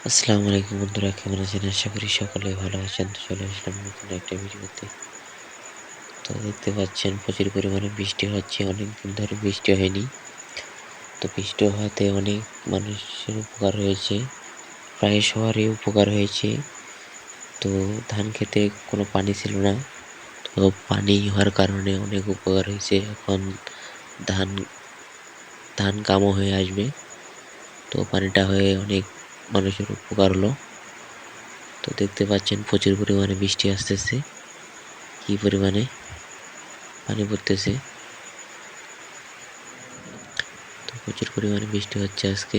আসসালামু আলাইকুম বন্ধুরা, কেমন আছেন? আশা করি সকলে ভালো আছেন। তো চলে আসলাম নতুন একটা ভিডিওতে। তো দেখতে পাচ্ছেন প্রচুর পরিমাণে বৃষ্টি হচ্ছে। অনেকদিন ধরে বৃষ্টি হয়নি। তো বৃষ্টি হওয়াতে অনেক মানুষের উপকার হয়েছে। প্রায় সবারই উপকার হয়েছে। তো ধান খেতে কোনো পানি ছিল না। তো পানি হওয়ার কারণে অনেক উপকার হয়েছে। এখন ধান ধান কামও হয়ে আসবে। তো পানিটা হয়ে অনেক মানুষের উপকার হলো। তো দেখতে পাচ্ছেন প্রচুর পরিমাণে বৃষ্টি আসতেছে। কি পরিমাণে পানি পড়তেছে। তো প্রচুর পরিমাণে বৃষ্টি হচ্ছে আজকে।